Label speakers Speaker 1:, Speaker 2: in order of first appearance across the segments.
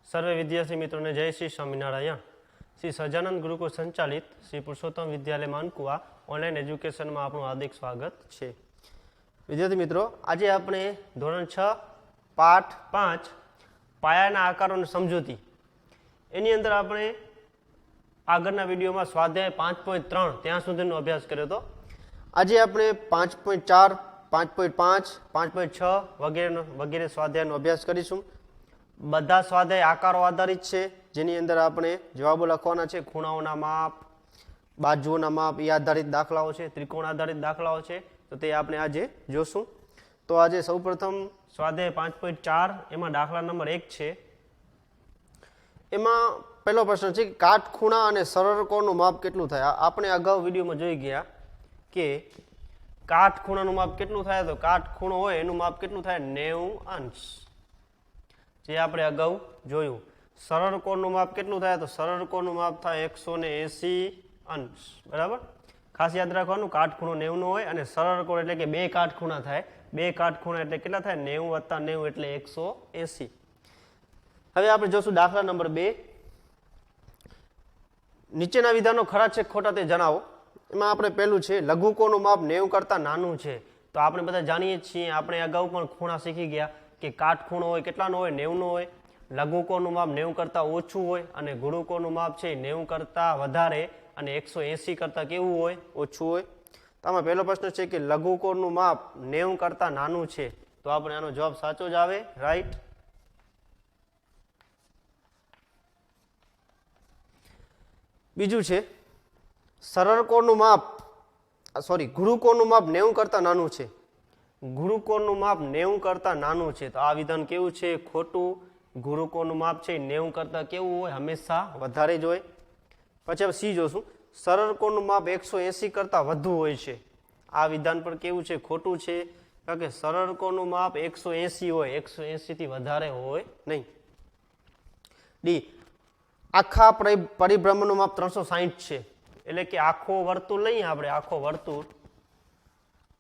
Speaker 1: સર્વે વિદ્યાર્થી મિત્રોને જય શ્રી સ્વામિનારાયણ। શ્રી સહજાનંદ ગુરુકુળ સંચાલિત શ્રી પુરુષોત્તમ વિદ્યાલય માનકુવા ઓનલાઈન એજ્યુકેશનમાં આપણું હાર્દિક સ્વાગત છે। વિદ્યાર્થી મિત્રો, આજે આપણે ધોરણ 6 પાઠ 5 પાયાના આકારોની સમજૂતી એની અંદર આપણે આગળના વિડીયોમાં સ્વાધ્યાય 5.3 ત્યાં સુધીનો અભ્યાસ કર્યો હતો। આજે આપણે 5.4 5.5 5.6 વગેરે સ્વાધ્યાયનો અભ્યાસ કરીશું। બધા સ્વાધ્યાય આકારો આધારિત છે, જેની અંદર આપણે જવાબો લખવાના છે। ખૂણાઓના માપ, બાજુઓના માપ એ આધારિત દાખલાઓ છે, ત્રિકોણ આધારિત દાખલાઓ છે, તો તે આપણે આજે જોશું। તો આજે સૌપ્રથમ સ્વાધ્યાય 5.4 એમાં દાખલા નંબર 1 છે। એમાં પહેલો પ્રશ્ન છે કે કાટખૂણા અને સરળ કોણનું માપ કેટલું થાય। આપણે અગાઉ વિડીયોમાં જોઈ ગયા કે કાટખૂણાનું માપ કેટલું થાય, તો કાટખૂણો હોય એનું માપ કેટલું થાય, 90 અંશ, જે આપણે અગાઉ જોયું। સરળ કોણનું માપ કેટલું થાય, તો સરળ કોણનું માપ થાય 180 અંશ, બરાબર। ખાસ યાદ રાખવાનું, કાટખૂણો 90 નો હોય અને સરળ કોણ એટલે કે બે કાટખૂણા થાય। બે કાટખૂણા એટલે કેટલા થાય, 90 + 90 એટલે 180। હવે આપણે જોશું દાખલા નંબર 2। નીચેના વિધાનો ખરા છે ખોટા તે જણાવો। એમાં આપણે પહેલું છે લઘુકોણનું માપ 90 કરતાં નાનું છે। તો આપણે બધા જાણીએ છીએ, આપણે અગાઉ પણ ખૂણા શીખી ગયા કે કાટખૂણો હોય કેટલાનો હોય, 90 નો હોય। લઘુકોણનું માપ 90 કરતાં ઓછું હોય અને ગુરુકોણનું માપ છે 90 કરતાં વધારે અને 180 કરતાં કેવું હોય, ઓછું હોય। તો આમાં પહેલો પ્રશ્ન છે કે લઘુકોણનું માપ 90 કરતાં નાનું છે, તો આપણે આનો જવાબ સાચો જ આવે, રાઈટ। બીજું છે સરળ કોણનું માપ ગુરુકોણનું માપ 90 કરતાં નાનું છે। ગુરુકોણનું માપ 90 કરતાં નાનું છે, તો આ વિધાન કેવું છે, ખોટું। ગુરુકોણનું માપ છે 90 કરતાં કેવું હોય, હંમેશા વધારે જ હોય। પછી આપણે સી જોશું, સરળ કોણનું માપ 180 કરતાં વધુ હોય છે। આ વિધાન પણ કેવું છે, ખોટું છે, કારણ કે સરળ કોણનું માપ 180 હોય, 180 થી વધારે હોય નહીં। ડી, આખા પરિભ્રમણનું માપ 360 છે, એટલે કે આખો વર્તુળ લઈએ આપણે, આખો વર્તુળ,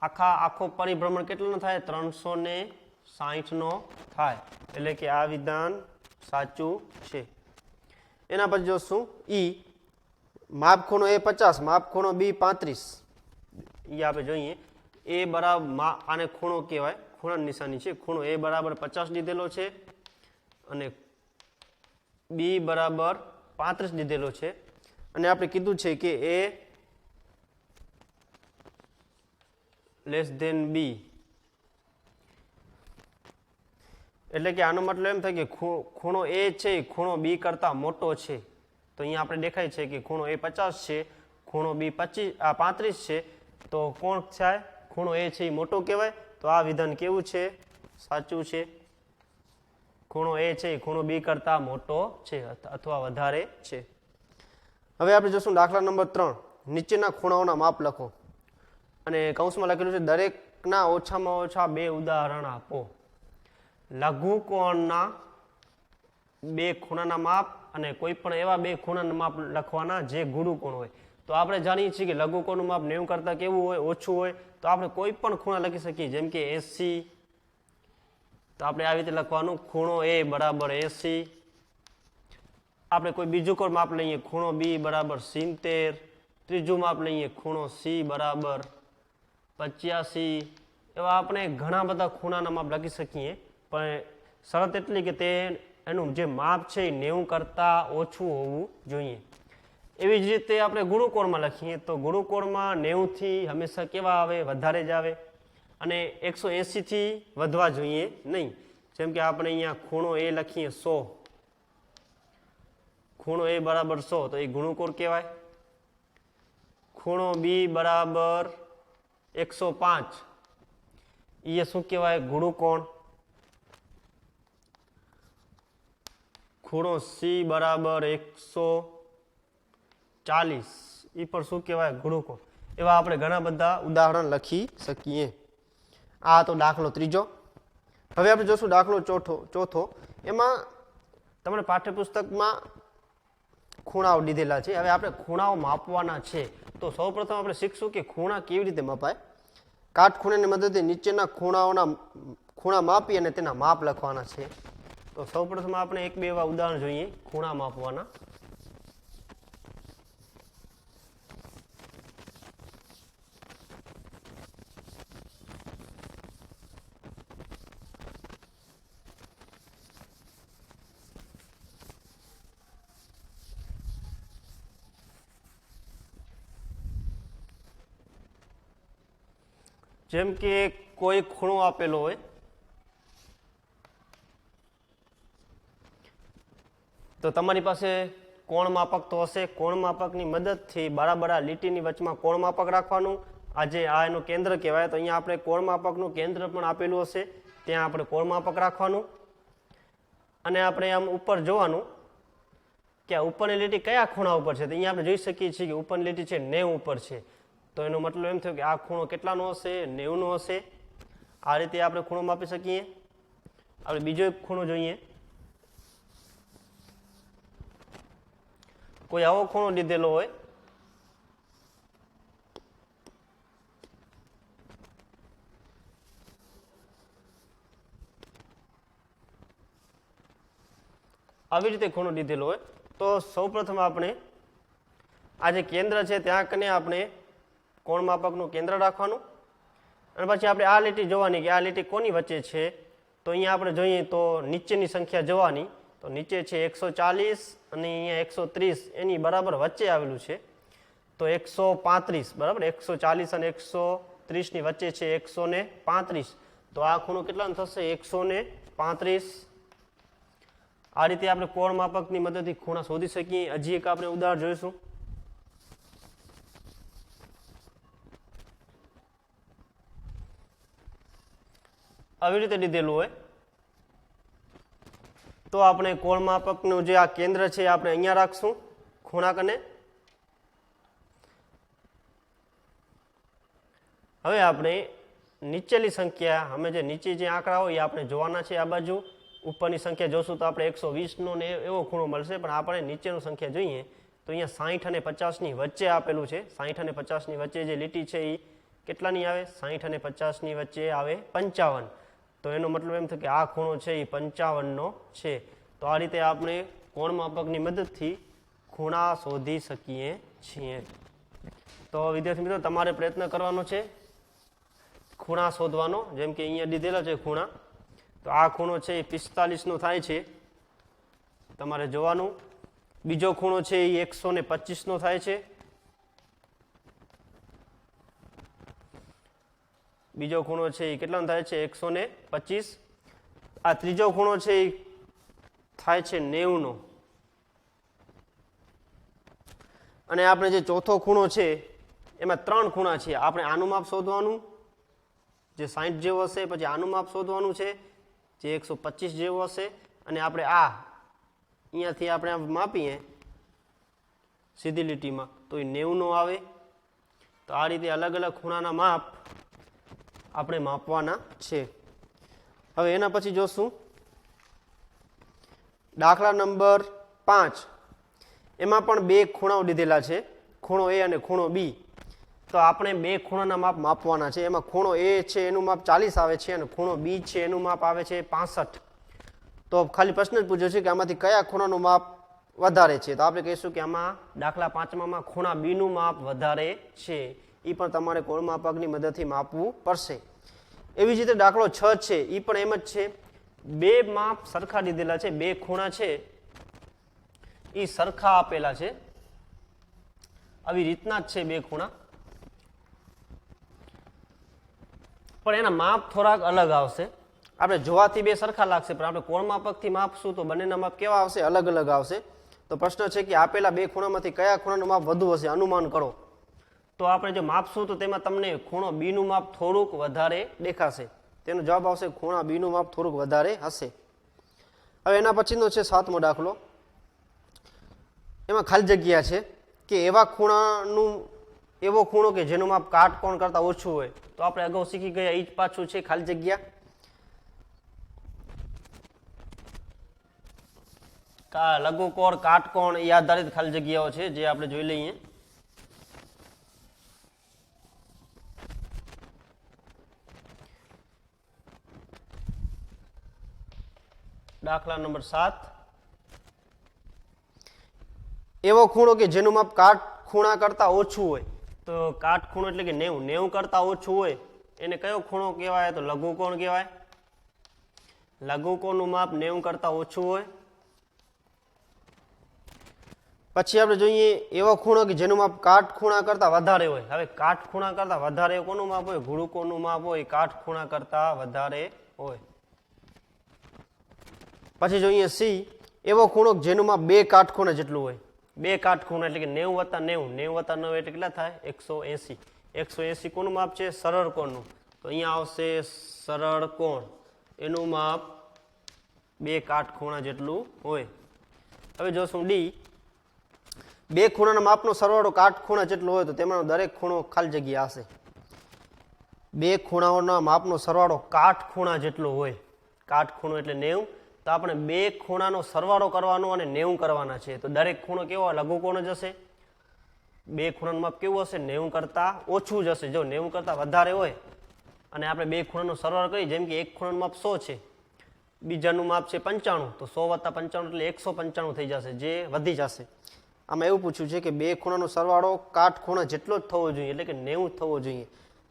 Speaker 1: આખો પરિભ્રમણ કેટલાનો થાય, 360 નો થાય, એટલે કે આ વિધાન સાચું છે। એના પછી જોશું ઈ, માપ ખૂણો એ 50, માપ ખૂણો બી 35, એ આપણે જોઈએ। એ બરાબર, આને ખૂણો કહેવાય, ખૂણાની નિશાની છે। ખૂણો એ બરાબર 50 લીધેલો છે અને બી બરાબર 35 લીધેલો છે, અને આપણે કીધું છે કે એ લેસ ધેન બી, એટલે કે આનો મતલબ એમ થાય કે ખૂણો એ છે ખૂણો બી કરતા મોટો છે। તો અહીંયા આપણે દેખાય છે કે ખૂણો એ 50 છે, ખૂણો બી 35 છે, તો કોણ થાય, ખૂણો એ છે એ મોટો કહેવાય। તો આ વિધાન કેવું છે, સાચું છે। ખૂણો એ છે એ ખૂણો બી કરતા મોટો છે અથવા વધારે છે। હવે આપણે જોશું દાખલા નંબર 3, નીચેના ખૂણાઓના માપ લખો, અને કૌંસમાં લખેલું છે દરેકના ઓછામાં ઓછા 2 ઉદાહરણ આપો। લઘુકોણના 2 ખૂણાના માપ અને કોઈ પણ એવા 2 ખૂણાના માપ લખવાના જે ગુરુકોણ હોય। તો આપણે જાણીએ છીએ કે લઘુકોણનું માપ 90 કરતાં કેવું હોય, ઓછું હોય। તો આપણે કોઈ પણ ખૂણા લખી શકીએ, જેમ કે 80, તો આપણે આવી રીતે લખવાનું, ખૂણો એ બરાબર 80। આપણે કોઈ બીજું કોઈ માપ લઈએ, ખૂણો બી બરાબર 70, ત્રીજું માપ લઈએ, ખૂણો સી બરાબર 85। એવા આપણે ઘણા બધા ખૂણાના માપ લખી શકીએ, પણ શરત એટલી કે એનું જે માપ છે એ 90 કરતાં ઓછું હોવું જોઈએ। એવી જ રીતે આપણે ગુરુકોણમાં લખીએ, તો ગુરુકોણમાં 90 થી હંમેશા કેવા આવે, વધારે જ આવે, અને 180 થી વધવા જોઈએ નહીં। જેમ કે આપણે અહીંયા ખૂણો એ લખીએ 100, ખૂણો એ બરાબર 100, તો એ ગુરુકોણ કહેવાય। ખૂણો બી બરાબર 105, એ શું કહેવાય, ગુરુકોણ। ખૂણો સી બરાબર 140, એ પણ શું કહેવાય, ગુરુકોણ। એવા આપણે ઘણા બધા ઉદાહરણ લખી શકીએ। આ તો દાખલો 3। હવે આપણે જોશું દાખલો 4। એમાં તમને પાઠ્યપુસ્તકમાં ખૂણાઓ દીધેલા છે। હવે આપણે ખૂણાઓ માપવાના છે, તો સૌપ્રથમ આપણે શીખશું કે ખૂણા કેવી રીતે મપાય। કાટખૂણાની મદદથી નીચેના ખૂણા માપી અને તેના માપ લખવાના છે। તો સૌપ્રથમ આપણે એક બે એવા ઉદાહરણ જોઈએ ખૂણા માપવાના. જેમ કે કોઈ ખૂણો આપેલો હોય તો તમારી પાસે કોણ માપક તો હશે. કોણ માપકની મદદથી બરાબર લીટીની વચમાં કોણ માપક રાખવાનું. આજે આ એનું કેન્દ્ર કહેવાય, તો અહીંયા આપણે કોણ માપકનું કેન્દ્ર પણ આપેલું હશે, ત્યાં આપણે કોણ માપક રાખવાનું. અને આપણે આમ ઉપર જોવાનું કે આ ઉપરની લીટી કયા ખૂણા ઉપર છે. તો અહીંયા આપણે જોઈ શકીએ છીએ કે ઉપરની લીટી છે 90 ઉપર છે. તો એનો મતલબ એમ થયો કે આ ખૂણો કેટલાનો હશે? 90 નો હશે. આ રીતે આપણે ખૂણો માપી શકીએ. આપણે બીજો એક ખૂણો જોઈએ. કોઈ આવો ખૂણો લીધેલો હોય આવી રીતે ખૂણો લીધેલો હોય તો સૌપ્રથમ આપણે આ જે કેન્દ્ર છે ત્યાં કને આપણે કોણ માપકનું કેન્દ્ર રાખવાનું. અને પછી આપણે આ લીટી જોવાની કે આ લીટી કોની વચ્ચે છે. તો અહીંયા આપણે જોઈએ તો નીચેની સંખ્યા જોવાની. તો નીચે છે 140 અને અહીંયા 130, એની બરાબર વચ્ચે આવેલું છે. તો 135 બરાબર, 140 અને 130 ની વચ્ચે છે 135. તો આ ખૂણો કેટલાનો થશે? 135. આ રીતે આપણે કોણ માપકની મદદથી ખૂણા શોધી શકીએ. હજી એક આપણે ઉદાહરણ જોઈશું. આવી રીતે લીધેલું હોય તો આપણે કોણ માપકનું જે આ કેન્દ્ર છે આપણે અહીંયા રાખશું ખૂણા કને. હવે આપણે નીચેલી સંખ્યા, અમે જે નીચે જે આંકડા હોય એ આપણે જોવાના છે. આ બાજુ ઉપરની સંખ્યા જોશું તો આપણે 120 નો ને એવો ખૂણો મળશે, પણ આપણે નીચેનું સંખ્યા જોઈએ તો અહીંયા 60 અને 50 ની વચ્ચે આપેલું છે. 60 અને 50 ની વચ્ચે જે લીટી છે એ કેટલાની આવે? 60 અને 50 ની વચ્ચે આવે 55. તો એનો મતલબ એમ થયો કે આ ખૂણો છે એ 55 નો છે. તો આ રીતે આપણે કોણ માપકની મદદથી ખૂણા શોધી શકીએ છીએ. તો વિદ્યાર્થી મિત્રો, તમારે પ્રયત્ન કરવાનો છે ખૂણા શોધવાનો. જેમ કે અહીંયા દીધેલા છે ખૂણા, તો આ ખૂણો છે એ 45 નો થાય છે, તમારે જોવાનું. બીજો ખૂણો છે એ 125 નો થાય છે. બીજો ખૂણો છે એ કેટલાનો થાય છે? 125. આ ત્રીજો ખૂણો છે એ થાય છે 90 નો. અને આપણે જે ચોથો ખૂણો છે એમાં 3 ખૂણા છે. આપણે આનું માપ શોધવાનું જે 60 જેવું હશે, પછી આનું માપ શોધવાનું છે જે 125 જેવું હશે, અને આપણે આ અહીંયાથી આપણે આમ માપીએ સીધી લીટીમાં તો એ 90 નો આવે. તો આ રીતે અલગ અલગ ખૂણાના માપ આપણે માપવાના છે. હવે એના પછી જોશું દાખલા નંબર 5. એમાં પણ બે ખૂણાઓ લીધેલા છે, ખૂણો A અને ખૂણો B. તો આપણે બે ખૂણાના માપ માપવાના છે. એમાં ખૂણો A છે એનું માપ 40 આવે છે અને ખૂણો B છે એનું માપ આવે છે 65. તો ખાલી પ્રશ્ન જ પૂછ્યો છે કે આમાંથી કયા ખૂણાનું માપ વધારે છે. તો આપણે કહીશું કે આમાં દાખલા 5માં ખૂણા B નું માપ વધારે છે. એ પણ તમારે કોણ માપકની મદદથી માપવું પડશે. એવી જ રીતે દાખલો 6 છે, એ પણ એમ જ છે. બે માપ સરખા લીધેલા છે, બે ખૂણા છે એ સરખા આપેલા છે. આવી રીતના જ છે બે ખૂણા, પણ એના માપ થોડાક અલગ આવશે. આપણે જોવાથી બે સરખા લાગશે, પણ આપણે કોણ માપકથી માપશું તો બંનેના માપ કેવા આવશે? અલગ અલગ આવશે. તો પ્રશ્ન છે કે આપેલા બે ખૂણામાંથી કયા ખૂણાનું માપ વધુ હશે? અનુમાન કરો. તો આપણે જો માપશું તો તેમાં તમને ખૂણો B નું માપ થોડુંક વધારે દેખાશે. તેનો જવાબ આવશે ખૂણા B નું માપ થોડુંક વધારે હશે. હવે એના પછીનો છે 7મો દાખલો. એમાં ખાલી જગ્યા છે કે એવો ખૂણો કે જેનું માપ કાટકોણ કરતા ઓછું હોય. તો આપણે અગાઉ શીખી ગયા એ જ પાછું છે ખાલી જગ્યા. લઘુકોણ, કાટકોણ એ આધારિત ખાલી જગ્યાઓ છે જે આપણે જોઈ લઈએ. દાખલા નંબર 7 એવો ખૂણો કે જેનું માપ કાટ ખૂણા કરતા ઓછું હોય, તો કાટ ખૂણો એટલે કે 90, 90 કરતા ઓછું હોય એને કયો ખૂણો કહેવાય? તો લઘુકોણ કહેવાય. લઘુકોણનું માપ 90 કરતા ઓછું હોય. પછી આપણે જોઈએ એવો ખૂણો કે જેનું માપ કાટ ખૂણા કરતા વધારે હોય. હવે કાટ ખૂણા કરતા વધારે કોનું માપ હોય? ગુરુકોણનું માપ હોય, કાટ ખૂણા કરતા વધારે હોય. પછી જોઈએ સી એવો ખૂણો જેનું માપ 2 કાટખૂણા જેટલું હોય. 2 કાટખૂણા એટલે કે 90 + 90, 90 + 9 એટલે કેટલા થાય? 180. 180 કોનું માપ છે? સરળ કોણનું. તો અહીંયા આવશે સરળ કોણ, એનું માપ 2 કાટખૂણા જેટલું હોય. હવે જોશું ડી, 2 ખૂણાના માપનો સરવાળો કાટખૂણા જેટલો હોય તો તેમાંનો દરેક ખૂણો ખાલી જગ્યા હશે. 2 ખૂણાઓના માપનો સરવાળો કાટખૂણા જેટલો હોય. કાટખૂણો એટલે 90, તો આપણે 2 ખૂણાનો સરવાળો કરવાનો અને 90 કરવાના છે. તો દરેક ખૂણો કેવો? લઘુકોણ જ હશે. 2 ખૂણાનું માપ કેવું હશે? 90 કરતા ઓછું જ હશે. જો 90 કરતા વધારે હોય અને આપણે 2 ખૂણાનો સરવાળો કરીએ, જેમ કે એક ખૂણાનું માપ 100 છે, બીજાનું માપ છે 95, તો 100 + 95 એટલે 195 થઈ જશે, જે વધી જશે. આમાં એવું પૂછ્યું છે કે 2 ખૂણાનો સરવાળો કાટખૂણા જેટલો જ થવો જોઈએ, એટલે કે 90 થવો જોઈએ.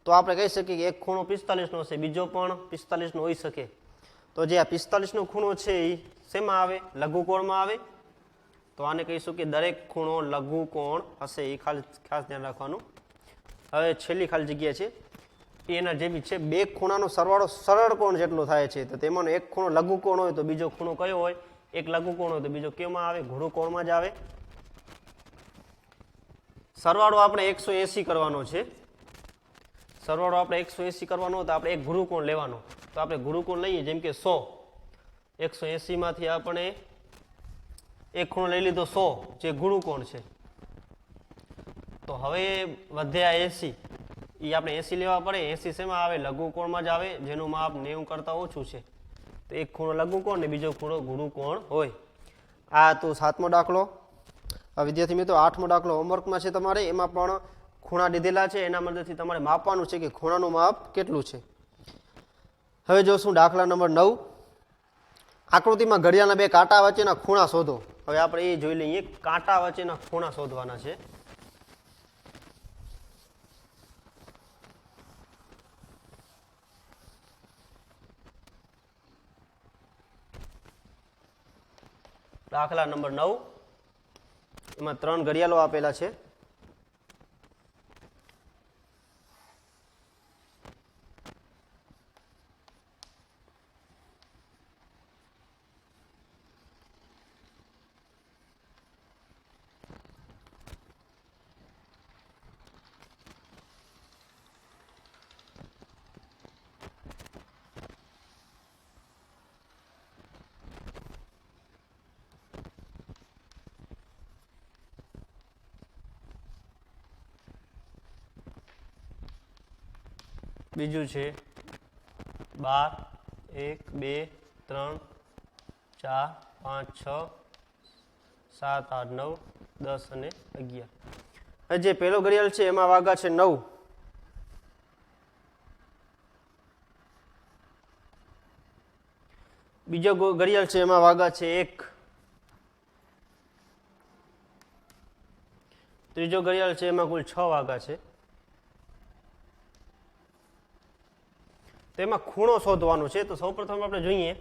Speaker 1: તો આપણે કહી શકીએ કે એક ખૂણો 45નો હશે, બીજો પણ 45નો હોઈ શકે. તો જે આ 45નો ખૂણો છે એ શેમાં આવે? લઘુકોણમાં આવે. તો આને કહીશું કે દરેક ખૂણો લઘુકોણ હશે. એ ખાસ ધ્યાન રાખવાનું. હવે છેલ્લી ખાલી જગ્યા છે એના જેવી છે, 2 ખૂણાનો સરવાળો સરળ કોણ જેટલો થાય છે. તો તેમાંનો એક ખૂણો લઘુકોણ હોય તો બીજો ખૂણો કયો હોય? એક લઘુકોણ હોય તો બીજો કેમાં આવે? ગુરુકોણમાં જ આવે. સરવાળો આપણે 180 કરવાનો છે. સરવાળો આપણે 180 કરવાનો હોય તો આપણે એક ગુરુકોણ લેવાનો. તો આપણે ગુરુકોણ લઈએ, જેમ કે 100, 180 માંથી આપણે એક ખૂણો લઈ લીધો 100, જે ગુરુકોણ છે. તો હવે વધ્યા 80, એ આપણે 80 લેવા પડે. 80 શેમાં આવે? લઘુકોણમાં જ આવે, જેનું માપ 90 કરતા ઓછું છે. તો એક ખૂણો લઘુકોણ ને બીજો ખૂણો ગુરુકોણ હોય. આ તો 7મો દાખલો. વિદ્યાર્થી મિત્રો 8મો દાખલો હોમવર્કમાં છે તમારે. એમાં પણ ખૂણા દીધેલા છે, એના મદદથી તમારે માપવાનું છે કે ખૂણાનું માપ કેટલું છે. હવે જોશું દાખલા નંબર 9. આકૃતિમાં ઘડિયાળના 2 કાંટા વચ્ચેના ખૂણા શોધો. હવે આપણે એ જોઈ લઈએ. કાંટા વચ્ચેના ખૂણા શોધવાના છે. દાખલા નંબર 9, એમાં 3 ઘડિયાળો આપેલા છે. બીજું છે 12, 1, 2, 3, 4, 5, 6, 7, 8, 9, 10 અને 11. જે પહેલો ઘડિયાળ છે એમાં વાગા છે 9. બીજો ઘડિયાળ છે એમાં વાગા છે 1. ત્રીજો ઘડિયાળ છે એમાં કુલ 6 વાગા છે. તો એમાં ખૂણો શોધવાનો છે. તો સૌપ્રથમ આપણે જોઈએ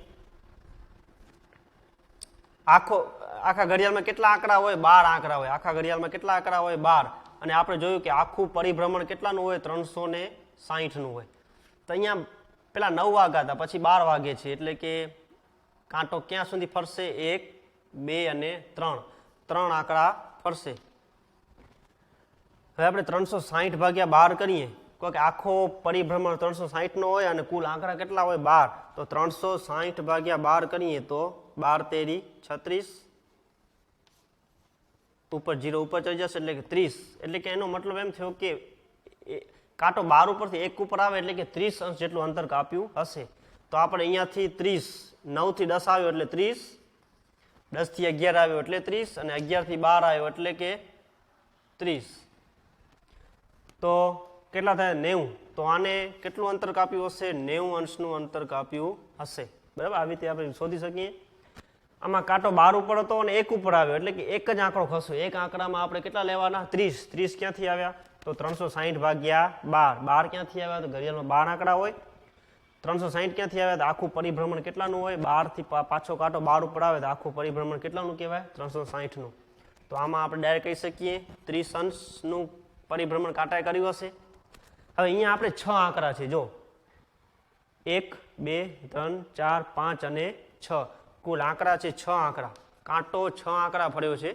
Speaker 1: આખા ઘડિયાળમાં કેટલા આંકડા હોય? 12 આંકડા હોય. આખા ઘડિયાળમાં કેટલા આંકડા હોય? 12. અને આપણે જોયું કે આખું પરિભ્રમણ કેટલાનું હોય? 360નું હોય. તો અહીંયા પેલા 9 વાગ્યા હતા, પછી 12 વાગે છે, એટલે કે કાંટો ક્યાં સુધી ફરશે? 1, 2 અને 3. 3 આંકડા ફરશે. હવે આપણે 360 ભાગ્યા 12 કરીએ. કે આખો પરિભ્રમણ 360નો હોય અને કુલ આંકડા કેટલા હોય? 12. તો 360 ભાગ્યા 12 કરીએ તો 12 તેરી 36, ઉપર 0 ઉપર ચડી જશે, એટલે કે 30. એટલે કે એનો મતલબ એમ થયો કે કાંટો 12 ઉપરથી 1 ઉપર આવે, એટલે કે 30 અંશ જેટલું અંતર કાપ્યું હશે. તો આપણે અહીંયાથી 30, 9 થી 10 આવ્યો એટલે 30, 10 થી 11 આવ્યો એટલે 30, અને 11 થી 12 આવ્યો એટલે કે 30. તો કેટલા થાય? 90. તો આને કેટલું અંતર કાપ્યું હશે? 90 અંશનું અંતર કાપ્યું હશે. બરાબર, આવી રીતે આપણે શોધી શકીએ. આમાં કાંટો 12 ઉપર હતો અને 1 ઉપર આવ્યો એટલે કે એક જ આંકડો ખસો. એક આંકડામાં આપણે કેટલા લેવાના? 30. 30 ક્યાંથી આવ્યા? તો 360 ભાગ્યા 12. 12 ક્યાંથી આવ્યા? તો ઘડિયાળમાં 12 આંકડા હોય. 360 ક્યાંથી આવ્યા? તો આખું પરિભ્રમણ કેટલાનું હોય? 12 થી પાછો કાંટો 12 ઉપર આવે તો આખું પરિભ્રમણ કેટલાનું કહેવાય? 360 નું. તો આમાં આપણે ડાયરેક્ટ કહી શકીએ 30 અંશનું પરિભ્રમણ કાંટાએ કર્યું હશે. હવે અહીંયા આપણે 6 આંકડા છે. જો 1 2 3 4 5 અને 6 કુલ આંકડા છે 6 આંકડા. કાંટો 6 આંકડા ફર્યો છે.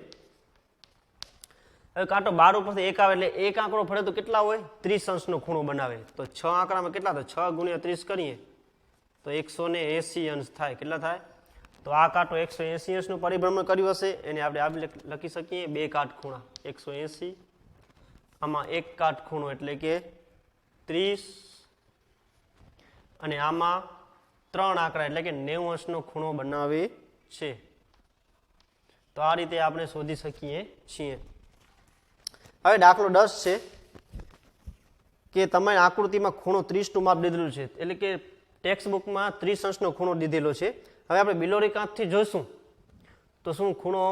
Speaker 1: હવે કાંટો 12 ઉપરથી 1 આવે એટલે એક આંકડો ફરે તો કેટલા હોય? 30 અંશનો ખૂણો બનાવે. તો 6 આંકડામાં કેટલા? તો 6 ગુણ્યા 30 કરીએ તો 180 અંશ થાય. કેટલા થાય? તો આ કાંટો 180 અંશનું પરિભ્રમણ કર્યું હશે. એને આપણે લખી શકીએ 2 કાટખૂણા 180. આમાં એક કાટખૂણો એટલે કે 30 અને આમાં 3 આંકડા એટલે કે 90 અંશનો ખૂણો બનાવે છે. તો આ રીતે આપણે શોધી શકીએ છીએ. હવે દાખલો 10 છે કે તમે આકૃતિમાં ખૂણો 30 નું માપ દીધેલું છે એટલે કે ટેક્સ્ટ બુકમાં 30 અંશનો ખૂણો દીધેલો છે. હવે આપણે બિલોરી કાંતથી જોઈશું તો શું ખૂણો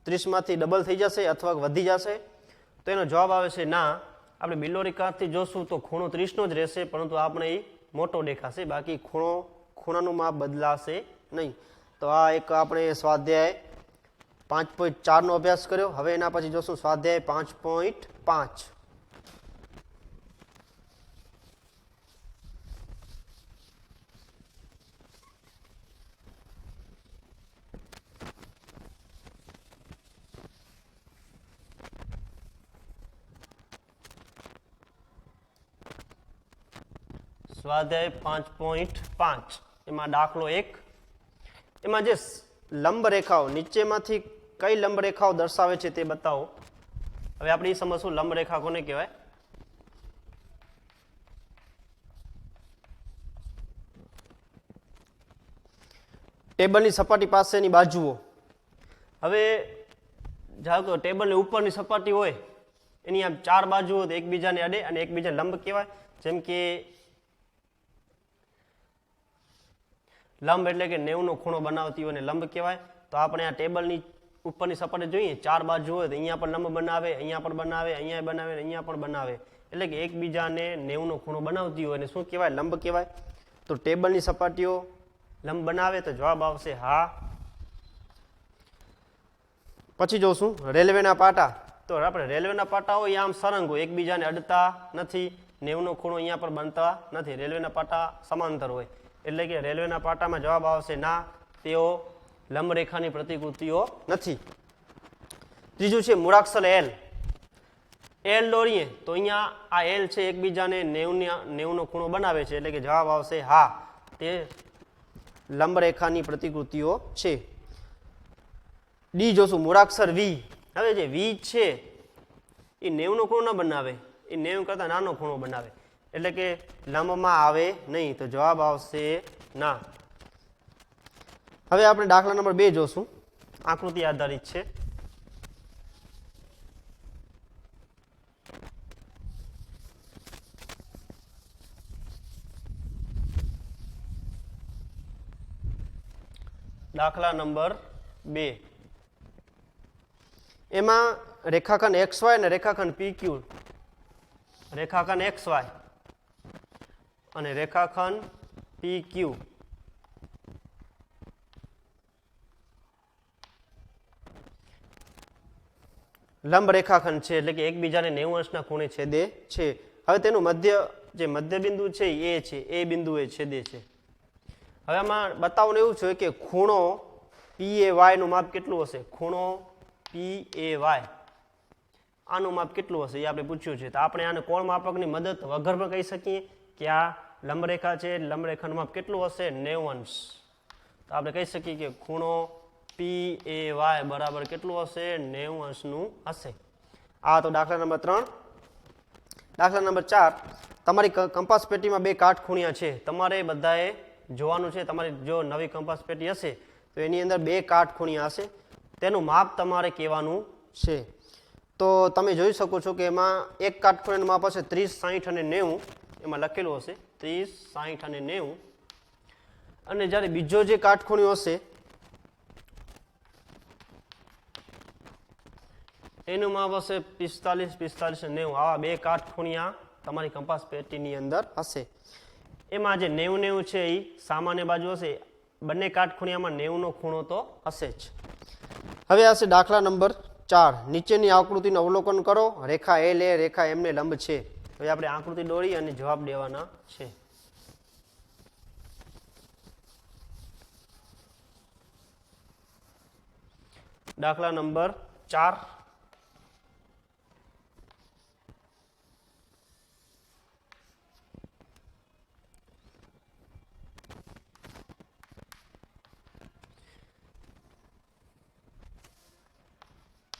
Speaker 1: 30 માંથી ડબલ થઈ જશે અથવા વધી જશે? તો એનો જવાબ આવે છે ના. આપણે બિલોરી કાંતથી જોશું તો ખૂણો 30 નો જ રહેશે પરંતુ આપણે એ મોટો દેખાશે, બાકી ખૂણાનું માપ બદલાશે નહીં. તો આ એક આપણે સ્વાધ્યાય 5.4 નો અભ્યાસ કર્યો. હવે એના પછી જોશું સ્વાધ્યાય 5.5. સ્વાધ્યાય 5.5 એમાં દાખલો 1. એમાં જે લંબ રેખાઓ નીચેમાંથી કઈ લંબ રેખાઓ દર્શાવે છે તે બતાવો. હવે આપણે એ સમજશું લંબ રેખા કોને કહેવાય. ટેબલની સપાટી પાસેની બાજુઓ. હવે જાઓ તો ટેબલની ઉપરની સપાટી હોય એની આમ 4 બાજુઓ એકબીજાને અડે અને એકબીજા લંબ કહેવાય. જેમ કે લંબ એટલે કે 90 નો ખૂણો બનાવતી હોય ને લંબ કહેવાય. તો આપણે આ ટેબલની ઉપરની સપાટી જોઈએ 4 બાજુ હોય તો અહીંયા પણ લંબ બનાવે, અહીંયા પણ બનાવે, અહીંયા બનાવે, અહીંયા પણ બનાવે. એટલે કે એકબીજાને 90 નો ખૂણો બનાવતી હોય ને શું કહેવાય? લંબ કહેવાય. તો ટેબલની સપાટીઓ લંબ બનાવે તો જવાબ આવશે હા. પછી જોશું રેલવેના પાટા. તો આપણે રેલવેના પાટા હોય આમ સરંગ હોય, એકબીજાને અડતા નથી. 90 નો ખૂણો અહીંયા પણ બનતા નથી. રેલવેના પાટા સમાંતર હોય એટલે કે રેલવેના પાટામાં જવાબ આવશે ના, તેઓ લંબ રેખાની પ્રતિકૃતિઓ નથી. ત્રીજું છે મૂળાક્ષર એલ. એલ દોરીએ તો અહીંયા આ એલ છે એકબીજાને 90 નો ખૂણો બનાવે છે એટલે કે જવાબ આવશે હા, તે લંબ રેખાની પ્રતિકૃતિઓ છે. ડી જોશું મૂળાક્ષર વી. હવે જે વી છે એ 90 નો ખૂણો ન બનાવે, એ 90 કરતા નાનો ખૂણો બનાવે એટલે કે લંબમાં આવે નહીં. તો જવાબ આવશે ના. હવે આપણે દાખલા નંબર 2 જોશું. આકૃતિ આધારિત છે. દાખલા નંબર 2 એમાં રેખાખંડ XY અને રેખાખંડ PQ, રેખાખંડ XY અને રેખાખંડ PQ લંબ રેખાખંડ છે એટલે કે એકબીજાને 90 અંશના ખૂણે છેદે છે. હવે તેનું મધ્ય બિંદુ છે એ છે, એ બિંદુએ છેદે છે. હવે આમાં બતાવવાનું એવું છે કે ખૂણો PAY નું માપ કેટલું હશે. ખૂણો PAY આનું માપ કેટલું હશે એ આપણે પૂછ્યું છે. તો આપણે આને કોણ માપકની મદદ વગર પણ કહી શકીએ કે આ લંબરેખા છે, લંબરેખાનું માપ કેટલું હશે 90 અંશ. તો આપણે કહી શકીએ કે ખૂણો PAY બરાબર કેટલું હશે 90 અંશનું હશે. આ તો દાખલા નંબર 3. દાખલા નંબર 4 તમારી કંપાસ પેટીમાં 2 કાટખૂણિયા છે. તમારે બધાએ જોવાનું છે. તમારી જો નવી કંપાસ પેટી હશે તો એની અંદર 2 કાટખૂણિયા હશે, તેનું માપ તમારે કહેવાનું છે. તો તમે જોઈ શકો છો કે એમાં એક કાટખૂણાનું માપ હશે 30, 60 અને 90. એમાં લખેલું હશે 30, 60 અને 90. અને જ્યારે બીજો જે કાટખૂણિયો હશે એનું માપ હશે 45, 45 અને 90. આવા બે કાટખૂણિયા તમારી કંપાસ પેટીની અંદર હશે. એમાં જે 90, 90 છે એ સામાન્ય બાજુ હશે. બંને કાટખૂણિયામાં 90 નો ખૂણો તો હશે જ. હવે હશે દાખલા નંબર 4. નીચેની આકૃતિનું અવલોકન કરો. રેખા એલ એ રેખા એમ ને લંબ છે. હવે આપણે આકૃતિ દોરી અને જવાબ દેવાના છે. દાખલા number 4.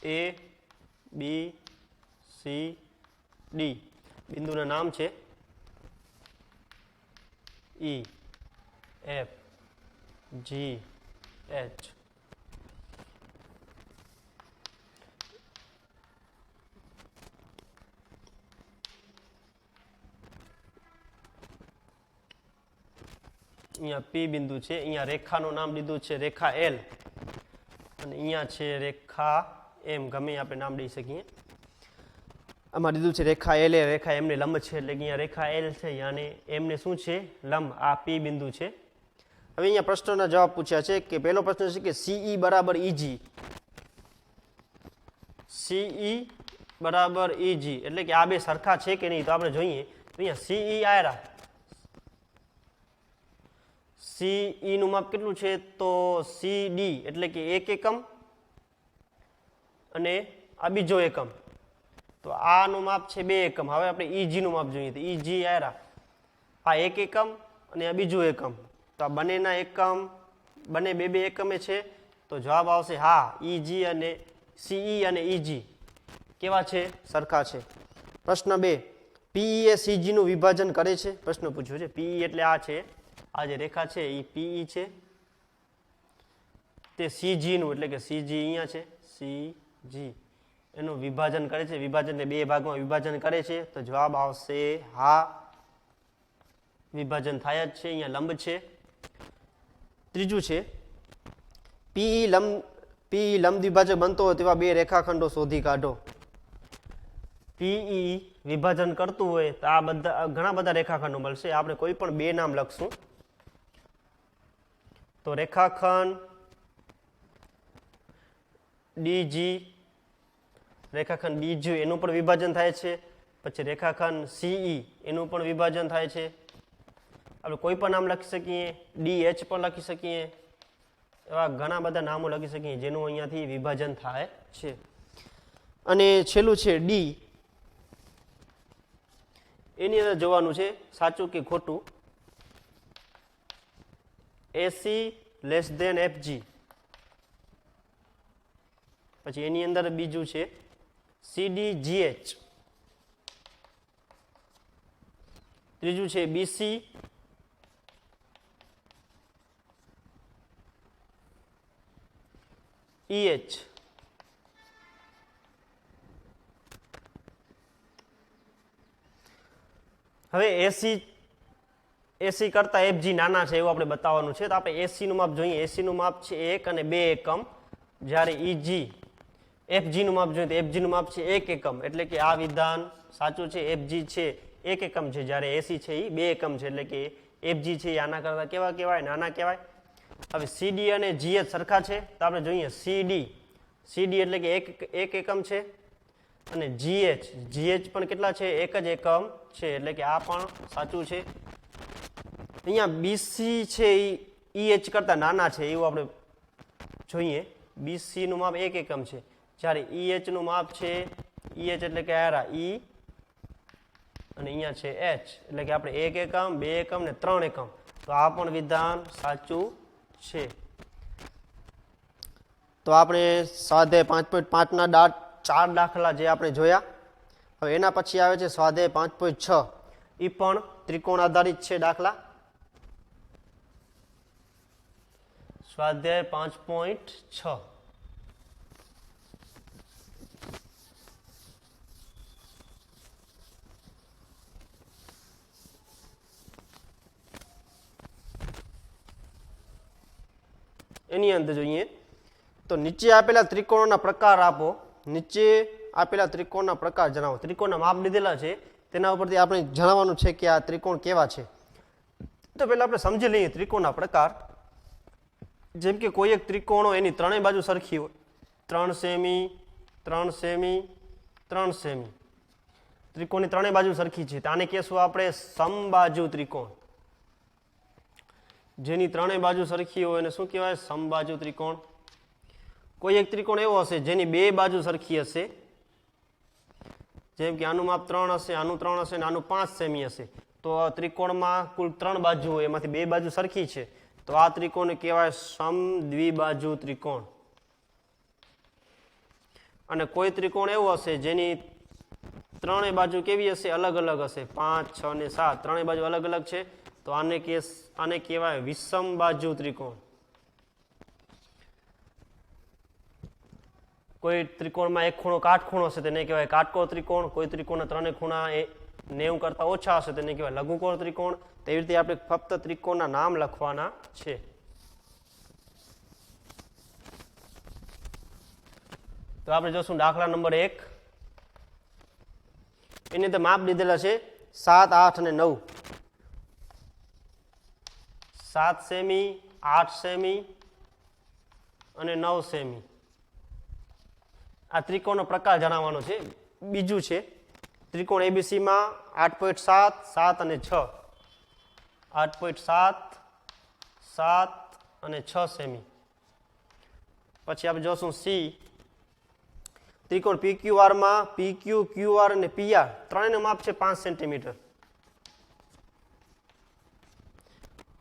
Speaker 1: A, B, C, D બિંદુના નામ છે E, F, G, H. અહીંયા P બિંદુ છે. અહીંયા રેખાનું નામ લીધું છે રેખા L અને અહીંયા છે રેખા M. ગમે આપણે નામ દઈ શકીએ. આમાં દીધું છે રેખા એલ એ રેખા એમને લંબ છે એટલે કે અહીંયા રેખા એલ છે અને એમને શું છે લંબ. આ P બિંદુ છે. હવે અહીંયા પ્રશ્નોના જવાબ પૂછ્યા છે કે પહેલો પ્રશ્ન છે કે CE બરાબર EG. CE બરાબર EG એટલે કે આ બે સરખા છે કે નહીં તો આપણે જોઈએ. તો અહીંયા CE આયરા CE નું માપ કેટલું છે તો CD એટલે કે 1 એકમ અને આ બીજો એકમ તો આનું માપ છે 2 એકમ. હવે આપણે EG નું માપ જોઈએ તો EG આયરા આ 1 એકમ અને આ બીજું એકમ તો આ બંનેના એકમ બંને 2 એકમે છે તો જવાબ આવશે હા EG અને CE અને EG કેવા છે સરખા છે. પ્રશ્ન 2. PE એ CG નું વિભાજન કરે છે. પ્રશ્ન પૂછ્યો છે PE એટલે આ છે આ જે રેખા છે એ PE છે તે CG નું એટલે કે CG અહીંયા છે CG એનું વિભાજન કરે છે. વિભાજનને 2 ભાગમાં વિભાજન કરે છે તો જવાબ આવશે હા વિભાજન થાય જ છે. અહીંયા લંબ છે. ત્રીજું છે PE લંબ દ્વિભાજક બનતો હોય તેવા 2 રેખાખંડો શોધી કાઢો. PE વિભાજન કરતું હોય તો આ બધા ઘણા બધા રેખાખંડો મળશે. આપણે કોઈ પણ 2 નામ લખશું તો રેખાખંડ DG રેખાખંડ DG એનું પણ વિભાજન થાય છે. પછી રેખાખંડ CE એનું પણ વિભાજન થાય છે. આપણે કોઈ પણ નામ લખી શકીએ. DH પણ લખી શકીએ. એવા ઘણા બધા નામો લખી શકીએ જેનું અહીંયાથી વિભાજન થાય છે. અને છેલ્લું છે D એની અંદર જોવાનું છે સાચું કે ખોટું. AC less than FG. પછી એની અંદર બીજું છે CDGH. ત્રીજું છે BC EH. હવે AC કરતા FG નાના છે એવું આપણે બતાવવાનું છે તો આપણે AC નું માપ જોઈએ. AC નું માપ છે 1 અને 2 એકમ જ્યારે EG FG નું માપ જોઈએ તો FG નું માપ છે 1 એકમ એટલે કે આ વિધાન સાચું છે. FG છે 1 એકમ છે જ્યારે AC છે એ 2 એકમ છે એટલે કે FG છે એ આના કરતા કેવા કહેવાય નાના કહેવાય. હવે CD અને GH સરખા છે તો આપણે જોઈએ CD એટલે કે 1 એકમ છે અને GH પણ કેટલા છે 1 જ એકમ છે એટલે કે આ પણ સાચું છે. અહીંયા BC છે એ EH કરતા નાના છે એવું આપણે જોઈએ. BC નું માપ 1 એકમ છે જ્યારે EH નું માપ છે EH એટલે કે આરા E અને અહીંયા છે H એટલે કે આપણે 1 એકમ 2 એકમ ને 3 એકમ તો આ પણ વિધાન સાચું છે. તો આપણે સ્વાધ્યાય 5.5 ના 4 દાખલા જે આપણે જોયા. હવે એના પછી આવે છે સ્વાધ્યાય 5.6 એ પણ ત્રિકોણ આધારિત છે દાખલા. સ્વાધ્યાય 5.6 એની અંદર જોઈએ તો નીચે આપેલા ત્રિકોણોના પ્રકાર આપો. નીચે આપેલા ત્રિકોણના પ્રકાર જણાવો. ત્રિકોણના માપ લીધેલા છે, તેના ઉપરથી આપણે જણાવવાનું છે કે આ ત્રિકોણ કેવા છે. તો પહેલા આપણે સમજી લઈએ ત્રિકોણના પ્રકાર. જેમ કે કોઈ એક ત્રિકોણ હોય એની ત્રણેય બાજુ સરખી હોય, 3 સેમી, 3 સેમી, 3 સેમી. ત્રિકોણની ત્રણેય બાજુ સરખી છે, આને કહેશું આપણે સમબાજુ ત્રિકોણ. જેની ત્રણેય બાજુ સરખી હોય એને શું કહેવાય? સમબાજુ ત્રિકોણ. કોઈ એક ત્રિકોણ એવો હશે જેની બે બાજુ સરખી હશે, જેમ કે આનું માપ 3 હશે, આનું 3 હશે અને આનું 5 સેમી હશે, તો ત્રિકોણમાં કુલ 3 બાજુ હોય, એમાંથી બે બાજુ સરખી છે, તો આ ત્રિકોણને કહેવાય સમદ્વિબાજુ ત્રિકોણ. અને કોઈ ત્રિકોણ એવો હશે જેની ત્રણેય બાજુ કેવી હશે? અલગ અલગ હશે, 5, 6 અને 7 ત્રણેય બાજુ અલગ અલગ છે, તો આને કહેવાય વિષમબાજુ ત્રિકોણ. કોઈ ત્રિકોણમાં એક ખૂણો કાટખૂણો હશે તેને કહેવાય કાટકોણ ત્રિકોણ. કોઈ ત્રિકોણના ત્રણેય ખૂણા 90 કરતાં ઓછા હશે તેને કહેવાય લઘુકોણ ત્રિકોણ. તેવી રીતે આપણે ફક્ત ત્રિકોણના નામ લખવાના છે. તો આપણે જોશું દાખલા નંબર 1. એની અંદર માપ લીધેલા છે 7, 8 અને 9. 7 સેમી, 8 સેમી અને 9 સેમી. આ ત્રિકોણનો પ્રકાર જણાવવાનો છે. બીજું છે ત્રિકોણ એબીસીમાં 8.7, 7 અને 6. 8.7, 7 અને 6 સેમી. પછી આપણે જોશું સી. ત્રિકોણ પીક્યુઆરમાં પીક્યુ, ક્યુઆર અને પીઆર ત્રણેયનું માપ છે 5 સેન્ટીમીટર.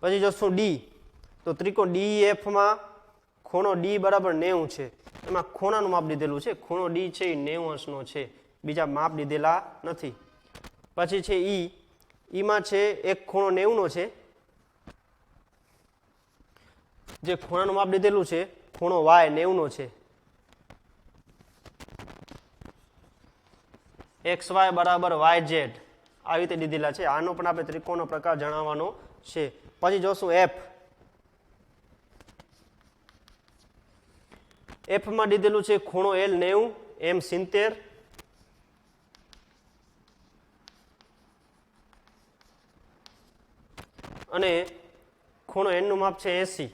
Speaker 1: પછી જોશું ડી. તો ત્રિકોણ ડીએફમાં ખૂણો ડી બરાબર 90 છે. એમાં ખૂણાનું માપ લીધેલું છે. ખૂણો ડી છે એ 90 અંશનો છે, બીજા માપ લીધેલા નથી. પછી છે ઈ. ઈમાં છે એક ખૂણો 90નો છે, જે ખૂણાનું માપ લીધેલું છે ખૂણો વાય 90નો છે. એક્સ વાય બરાબર વાય ઝેડ આવી રીતે લીધેલા છે. આનો પણ આપણે ત્રિકોણનો પ્રકાર જણાવવાનો છે. પછી જોશું એફ. એફમાં લીધેલું છે ખૂણો એલ 90, એમ 70 અને ખૂણો એનનું માપ છે 80.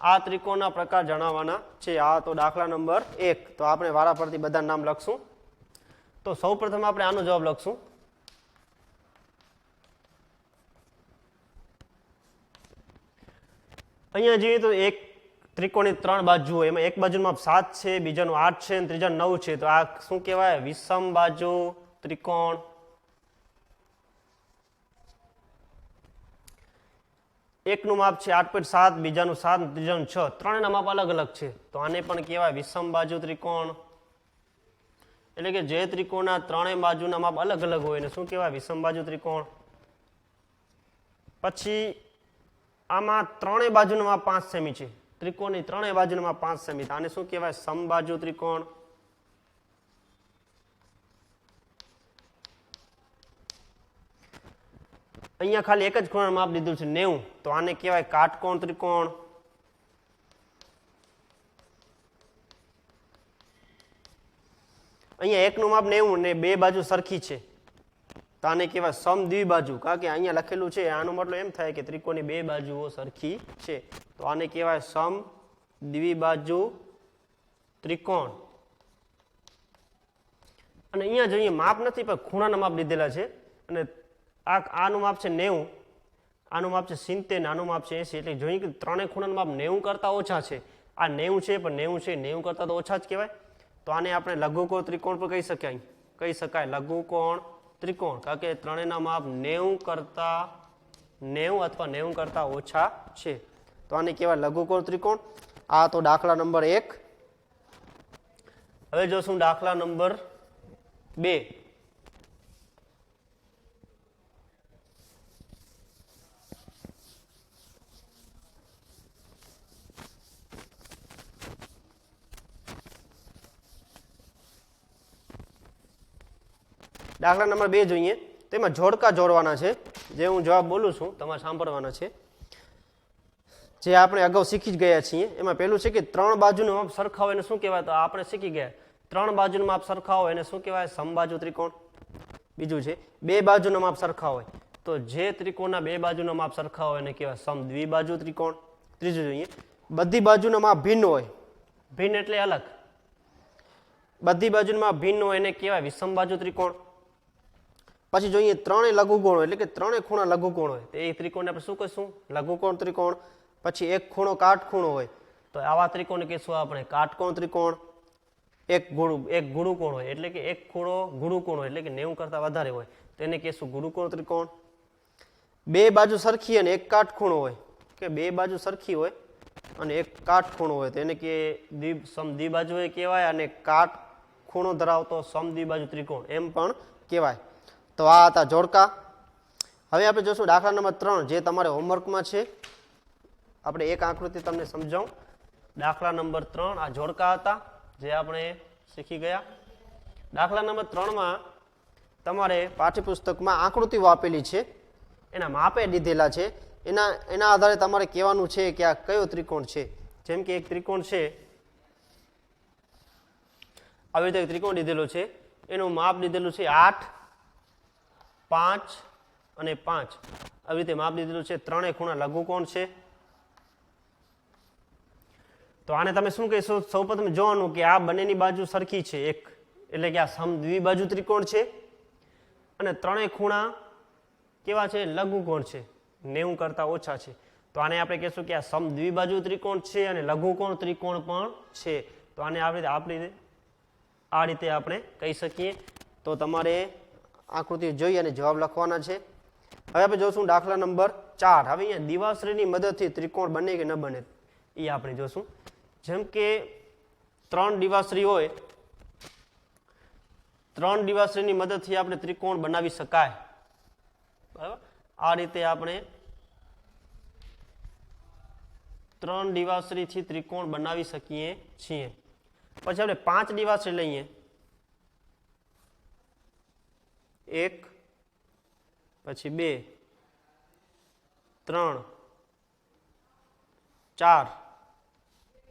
Speaker 1: આ ત્રિકોણના પ્રકાર જણાવવાના છે. આ તો દાખલા નંબર 1. તો આપણે વારા પરથી બધા નામ લખશું. તો સૌ પ્રથમ આપણે આનો જવાબ લખશું. અહીંયા જોઈએ તો એક ત્રિકોણની 3 બાજુ હોય, એમાં એક બાજુનું માપ 7 છે, બીજાનું 8 છે અને ત્રીજાનું 9 છે, તો આ શું કહેવાય? વિષમબાજુ ત્રિકોણ. એકનું માપ છે 8.7, બીજાનું 7, ત્રીજાનું 6, ત્રણેયના માપ અલગ અલગ છે, તો આને પણ કહેવાય વિષમબાજુ ત્રિકોણ. એટલે કે જે ત્રિકોણના ત્રણેય બાજુના માપ અલગ અલગ હોય એને શું કહેવાય? વિષમબાજુ ત્રિકોણ. પછી આમાં ત્રણેય બાજુનું માપ 5 સેમી છે, ત્રિકોણની ત્રણેય બાજુનું માપ 5 સેમી, આને શું કહેવાય? સમબાજુ ત્રિકોણ. અહીંયા ખાલી એક જ ખૂણાનું માપ લીધું છે 90, તો આને કહેવાય કાટકોણ ત્રિકોણ. અહીંયા એકનું માપ 90 ને બે બાજુ સરખી છે, તો આને કહેવાય સમદ્વિબાજુ. કારણ કે અહીંયા લખેલું છે આનો મતલબ એમ થાય કે ત્રિકોણની બે બાજુઓ સરખી છે, તો આને કહેવાય સમદ્વિબાજુ ત્રિકોણ. અને અહીંયા જોઈએ માપ નથી પણ ખૂણાના માપ લીધેલા છે, અને આનું માપ છે 90, આનું માપ છે 70 ને આનું માપ છે 80. એટલે જોઈએ કે ત્રણેય ખૂણાનું માપ 90 કરતાં ઓછા છે. આ 90 છે પણ 90 છે 90 કરતાં તો ઓછા જ કહેવાય, તો આને આપણે લઘુકોણ ત્રિકોણ પણ કહી શકાય લઘુકોણ ત્રિકોણ. કારણ કે ત્રણેયના માપ 90 કરતાં 90 અથવા 90 કરતાં ઓછા છે, તો આને કહેવાય લઘુકોણ ત્રિકોણ. આ તો દાખલા નંબર 1. હવે જોશું દાખલા નંબર 2. દાખલા નંબર 2 જોઈએ. તેમાં જોડકા જોડવાના છે, જે હું જવાબ બોલું છું તમારે સાંભળવાના છે. જે આપણે અગાઉ શીખી જ ગયા છીએ. એમાં પહેલું છે કે 3 બાજુનું માપ સરખા હોય એને શું કહેવાય? તો આપણે શીખી ગયા 3 બાજુનું માપ સરખા હોય એને શું કહેવાય? સમબાજુ ત્રિકોણ. બીજું છે 2 બાજુના માપ સરખા હોય તો જે ત્રિકોણના 2 બાજુના માપ સરખા હોય એને કહેવાય સમદ્વિબાજુ ત્રિકોણ. ત્રીજું જોઈએ બધી બાજુના માપ ભિન્ન હોય, ભિન્ન એટલે અલગ, બધી બાજુના માપ ભિન્ન હોય એને કહેવાય વિષમબાજુ ત્રિકોણ. પછી જોઈએ 3 લઘુકોણ એટલે કે 3 ખૂણા લઘુકોણ હોય તો એ ત્રિકોણને આપણે શું કહીશું? લઘુકોણ ત્રિકોણ. પછી એક ખૂણો કાટખૂણો હોય તો આવા ત્રિકોણને કહીશું આપણે કાટકોણ ત્રિકોણ. એક ગુણુકોણ હોય એટલે કે એક ખૂણો ગુણુકોણ હોય એટલે કે 90 કરતાં વધારે હોય તેને કહીશું ગુણુકોણ ત્રિકોણ. 2 બાજુ સરખી અને એક કાટખૂણો હોય કે 2 બાજુ સરખી હોય અને એક કાટખૂણો હોય તો એને કે સમદ્વિબાજુ કહેવાય અને કાટખૂણો ધરાવતો સમદ્વિબાજુ ત્રિકોણ એમ પણ કહેવાય. તો આ હતા જોડકા. હવે આપણે જોશું દાખલા નંબર 3 જે તમારે હોમવર્કમાં છે. આપણે એક આકૃતિ તમને સમજાવું. દાખલા નંબર 3 આ જોડકા હતા જે આપણે શીખી ગયા. દાખલા નંબર 3માં તમારે પાઠ્યપુસ્તકમાં આકૃતિઓ આપેલી છે, એના માપે દીધેલા છે. એના આધારે તમારે કહેવાનું છે કે આ કયો ત્રિકોણ છે. જેમ કે એક ત્રિકોણ છે, આવી રીતે એક ત્રિકોણ દીધેલો છે, એનું માપ દીધેલું છે 8, 5 અને 5. આવી રીતે માપ દીધેલું છે. 3 ખૂણા લઘુકોણ છે. તો આને તમે શું કહેશો? સૌપ્રથમ જોવાનું કે આ બંનેની બાજુ સરખી છે એક એટલે કે આ સમદ્વિબાજુ ત્રિકોણ છે અને 3 ખૂણા કેવા છે? લઘુકોણ છે, 90 કરતાં ઓછા છે. તો આને આપણે કહેશું કે આ સમદ્વિબાજુ ત્રિકોણ છે અને લઘુકોણ ત્રિકોણ પણ છે. તો આને આપણે આ રીતે આપણે કહી શકીએ. તો તમારે આકૃતિ જોઈ અને જવાબ લખવાના છે. હવે આપણે જોશું દાખલા નંબર 4. હવે અહીંયા દિવાશ્રીની મદદથી ત્રિકોણ બને કે ન બને એ આપણે જોશું. જેમ કે 3 દિવાશ્રી હોય, 3 દિવાશ્રીની મદદથી આપણે ત્રિકોણ બનાવી શકાય. બરાબર? આ રીતે આપણે 3 દિવાશ્રીથી ત્રિકોણ બનાવી શકીએ છીએ. પછી આપણે 5 દિવાશ્રી લઈએ, 1 પછી 2 3 4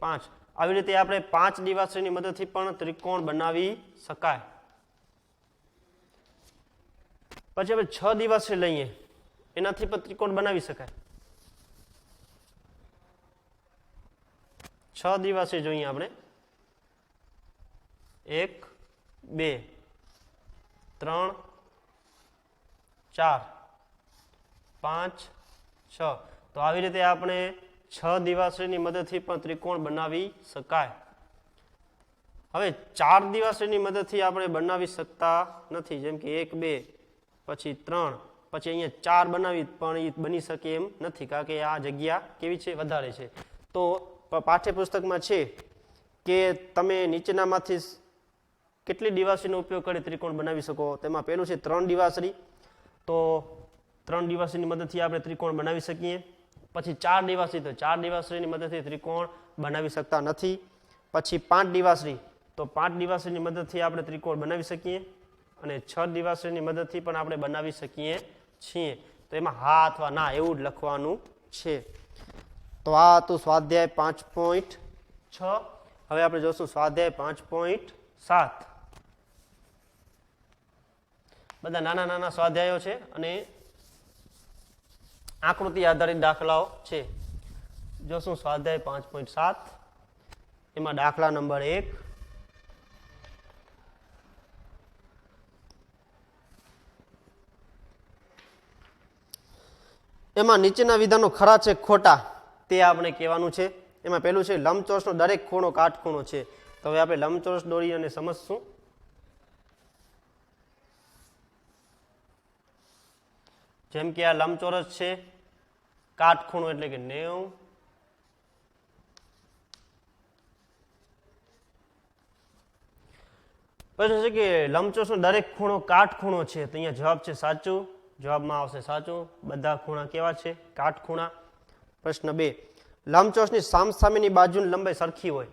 Speaker 1: 5. આવી રીતે આપણે 5 દિવાશ્રીની મદદથી પણ ત્રિકોણ બનાવી શકાય. પછી આપણે 6 દિવાશ્રી લઈએ, એનાથી પણ ત્રિકોણ બનાવી શકાય. 6 દિવાશ્રી જોઈએ આપણે, 1 2 3 4 5 6. તો આવી રીતે આપણે 6 દિવાશ્રીની મદદથી પણ ત્રિકોણ બનાવી શકાય. હવે 4 દિવાશ્રીની મદદથી આપણે બનાવી શકતા નથી. જેમ કે 1 2 પછી 3 પછી અહીંયા 4 બનાવી પણ એ બની શકે એમ નથી કારણ કે આ જગ્યા કેવી છે? વધારે છે. તો પાઠ્યપુસ્તકમાં છે કે તમે નીચેનામાંથી કેટલી દિવાશ્રીનો ઉપયોગ કરી ત્રિકોણ બનાવી શકો. તેમાં પહેલું છે 3 દિવાશ્રી. તો 3 દિવાશ્રીની મદદથી આપણે ત્રિકોણ બનાવી શકીએ. પછી 4 દિવાશ્રી, તો 4 દિવાશ્રીની મદદથી ત્રિકોણ બનાવી શકતા નથી. પછી 5 દિવાશ્રી, તો 5 દિવાશ્રીની મદદથી આપણે ત્રિકોણ બનાવી શકીએ અને 6 દિવાશ્રીની મદદથી પણ આપણે બનાવી શકીએ છીએ. તો એમાં હા અથવા ના એવું જ લખવાનું છે. તો આ હતું સ્વાધ્યાય 5.6. હવે આપણે જોશું સ્વાધ્યાય 5.7. બધા નાના નાના સ્વાધ્યાયો છે અને આકૃતિ આધારિત દાખલાઓ છે. જોશું સ્વાધ્યાય 5.7. એમાં દાખલા નંબર 1. એમાં નીચેના વિધાનો ખરા છે ખોટા તે આપણે કહેવાનું છે. એમાં પહેલું છે લંબચોરસનો દરેક ખૂણો કાટખૂણો છે. તો હવે આપણે લંબચોરસ દોરી અને સમજશું. જેમ કે આ લંબચોરસ છે, કાટખૂણો એટલે કે 90. પછી છે કે લંબચોરસનો દરેક ખૂણો કાટખૂણો છે. તો અહીંયા જવાબ છે સાચું. જવાબમાં આવશે સાચું. બધા ખૂણા કેવા છે? કાટખૂણા. પ્રશ્ન 2. લંબચોરસની સામસામેની બાજુની લંબાઈ સરખી હોય.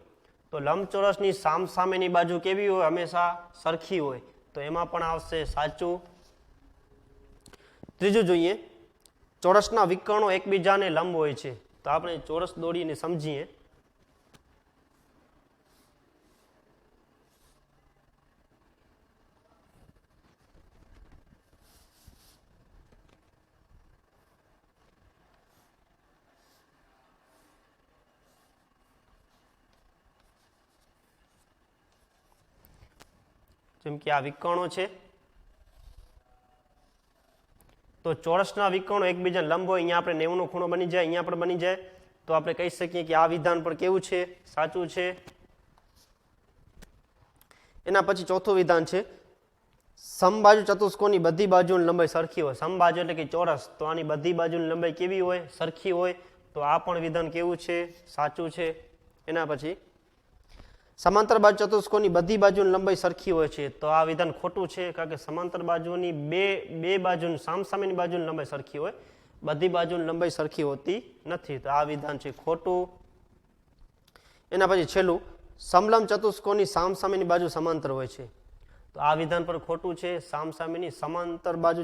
Speaker 1: તો લંબચોરસની સામસામેની બાજુ કેવી હોય? હંમેશા સરખી હોય. તો એમાં પણ આવશે સાચું. ત્રીજું જોઈએ ચોરસના વિકર્ણો એકબીજાને લંબ હોય છે. તો આપણે ચોરસ દોરીને સમજીએ. જેમ કે આ વિકર્ણો છે, તો ચોરસના વિકર્ણો એકબીજાને લંબ હોય, અહીંયા આપણે 90 નો ખૂણો બની જાય, અહીંયા પણ બની જાય, તો આપણે કહી શકીએ કે આ વિધાન પણ કેવું છે, સાચું છે. એના પછી ચોથું વિધાન છે, સમબાજુ ચતુષ્કોણની બધી બાજુની લંબાઈ સરખી હોય. સમબાજુ એટલે કે ચોરસ, તો આની બધી બાજુની લંબાઈ કેવી હોય, સરખી હોય, તો આ પણ વિધાન કેવું છે, સાચું છે. એના પછી સમાંતર બાજુ ચતુષ્કોણની બધી બાજુની લંબાઈ સરખી હોય છે, તો આ વિધાન ખોટું છે, કારણ કે સમાંતર બાજુની બે બાજુની સામસામેની બાજુની લંબાઈ સરખી હોય, બધી બાજુની લંબાઈ સરખી હોતી નથી, તો આ વિધાન છે ખોટું. એના પછી છેલ્લું, સમલંબ ચતુષ્કોણની સામસામેની બાજુ સમાંતર હોય છે, તો આ વિધાન પણ ખોટું છે. સામસામેની સમાંતર બાજુ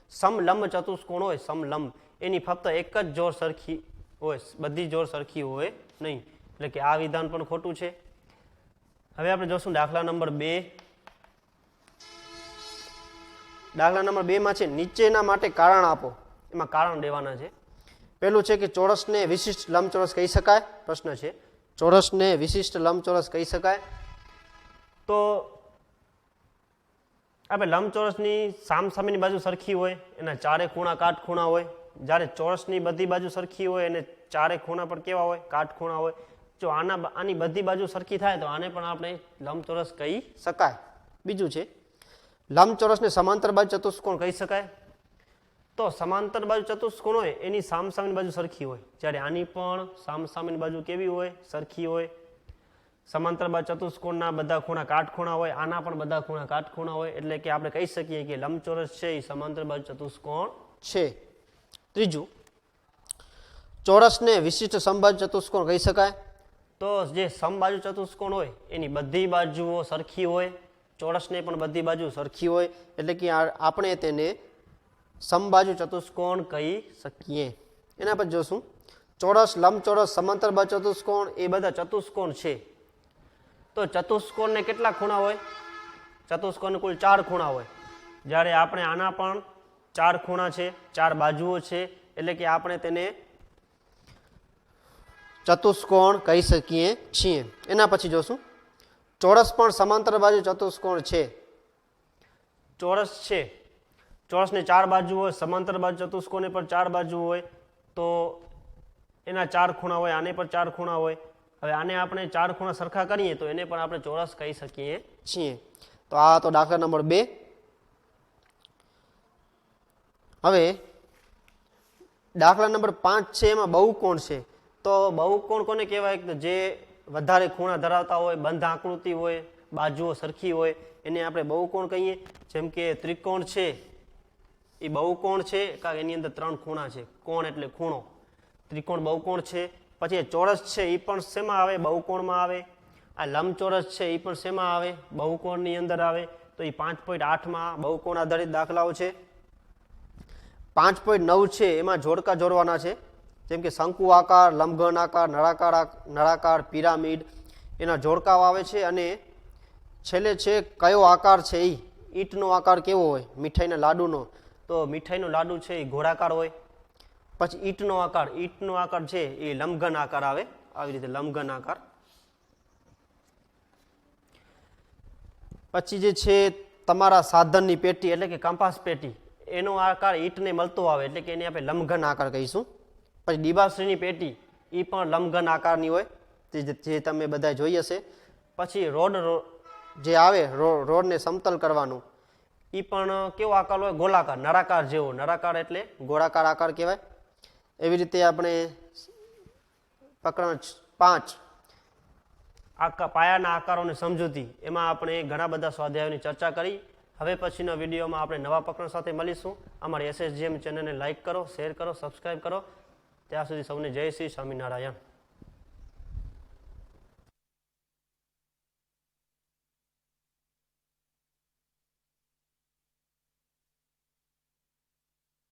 Speaker 1: સમલંબ ચતુષ્કોણ હોય, સમલંબ એની ફક્ત એક જ જોડ સરખી હોય, બધી જોડ સરખી હોય નહીં, એટલે કે આ વિધાન પણ ખોટું છે. હવે આપણે જોશું દાખલા નંબર 2. દાખલા નંબર 2 માં છે નીચેના માટે કારણ આપો. એમાં કારણ દેવાના છે. પહેલું છે કે ચોરસને વિશિષ્ટ લંબચોરસ કહી શકાય. પ્રશ્ન છે ચોરસને વિશિષ્ટ લંબચોરસ કહી શકાય. તો આપણે લંબચોરસની સામસામેની બાજુ સરખી હોય, એના ચારે ખૂણા કાટખૂણા હોય. જ્યારે ચોરસની બધી બાજુ સરખી હોય અને ચારે ખૂણા પણ કેવા હોય, કાટખૂણા હોય. જો આની બધી બાજુ સરખી થાય તો આને પણ આપણે લંબચોરસ કહી શકાય. બીજું છે લંબચોરસને સમાંતર બાજુ ચતુષ્કોણ કહી શકાય. તો સમાંતર બાજુ ચતુષ્કોણ હોય એની સામસામેની બાજુ સરખી હોય, જ્યારે આની પણ સામસામેની બાજુ કેવી હોય, સરખી હોય. સમાંતર બાજુ ચતુષ્કોણના બધા ખૂણા કાટખૂણા હોય, આના પણ બધા ખૂણા કાટખૂણા હોય, એટલે કે આપણે કહી શકીએ કે લંબચોરસ છે એ સમાંતર બાજુ ચતુષ્કોણ છે. ત્રીજું, ચોરસને વિશિષ્ટ સમબાજુ ચતુષ્કોણ કહી શકાય. તો જે સમબાજુ ચતુષ્કોણ હોય એની બધી બાજુઓ સરખી હોય, ચોરસને પણ બધી બાજુ સરખી હોય, એટલે કે આપણે તેને સમબાજુ ચતુષ્કોણ કહી શકીએ. એના પછી જોશું ચોરસ, લંબચોરસ, સમાંતર બાજુ ચતુષ્કોણ એ બધા ચતુષ્કોણ છે. તો ચતુષ્કોણને કેટલા ખૂણા હોય? ચતુષ્કોણને કુલ 4 ખૂણા હોય, જ્યારે આપણે આના પણ 4 ખૂણા છે, 4 બાજુઓ છે, એટલે કે આપણે તેને ચતુષ્કોણ કહી શકીએ છીએ. એના પછી જોશું ચોરસ પણ સમાંતર બાજુ ચતુષ્કોણ છે. ચોરસ છે, ચોરસને 4 બાજુ હોય, સમાંતર બાજુ ચતુષ્કોણને પણ 4 બાજુ હોય, તો એના 4 ખૂણા હોય, આને પણ 4 ખૂણા હોય. હવે આને આપણે 4 ખૂણા સરખા કરીએ તો એને પણ આપણે ચોરસ કહી શકીએ છીએ. તો આ તો દાખલા નંબર 2. હવે દાખલા નંબર 5 છે, એમાં બહુકોણ છે. તો બહુકોણ કોને કહેવાય? જે વધારે ખૂણા ધરાવતા હોય, બંધ આકૃતિ હોય, બાજુઓ સરખી હોય, એને આપણે બહુકોણ કહીએ. જેમ કે ત્રિકોણ છે એ બહુકોણ છે, કારણ એની અંદર 3 ખૂણા છે. કોણ એટલે ખૂણો, ત્રિકોણ બહુકોણ છે. પછી ચોરસ છે એ પણ શેમાં આવે? બહુકોણમાં આવે. આ લંબચોરસ છે એ પણ શેમાં આવે? બહુકોણની અંદર આવે. તો એ 5.8માં બહુકોણ આધારિત દાખલાઓ છે. 5.9 છે એમાં જોડકા જોડવાના છે. જેમ કે શંકુ આકાર, લંબઘન આકાર, નળાકાર, પિરામિડ, એના જોડકાઓ આવે છે. અને છેલ્લે છે કયો આકાર છે એ ઈંટનો આકાર કેવો હોય? મીઠાઈના લાડુનો. તો મીઠાઈનો લાડુ છે એ ગોળાકાર હોય. પછી ઈંટનો આકાર છે એ લંબઘન આકાર આવે. આવી રીતે લંબઘન આકાર. પછી જે છે તમારા સાધનની પેટી એટલે કે કંપાસ પેટી, એનો આકાર ઈંટને મળતો આવે, એટલે કે એને આપણે લંબઘન આકાર કહીશું. પછી ડિબાશ્રીની પેટી એ પણ લંબઘન આકારની હોય, જે તમે બધા જોઈ હશે. પછી રોડ જે આવે, રોડને સમતલ કરવાનું, એ પણ કેવો આકાર હોય? ગોળાકાર, નળાકાર જેવો. નળાકાર એટલે ગોળાકાર આકાર કહેવાય. એવી રીતે આપણે પ્રકરણ 5 પાયાના આકારોની સમજૂતી, એમાં આપણે ઘણા બધા સ્વાધ્યાયોની ચર્ચા કરી. હવે પછીના વિડીયોમાં આપણે નવા પ્રકરણ સાથે મળીશું. અમારી SSGM ચેનલને લાઇક કરો, શેર કરો, સબસ્ક્રાઈબ કરો. ત્યાં સુધી સૌને જય શ્રી સ્વામિનારાયણ.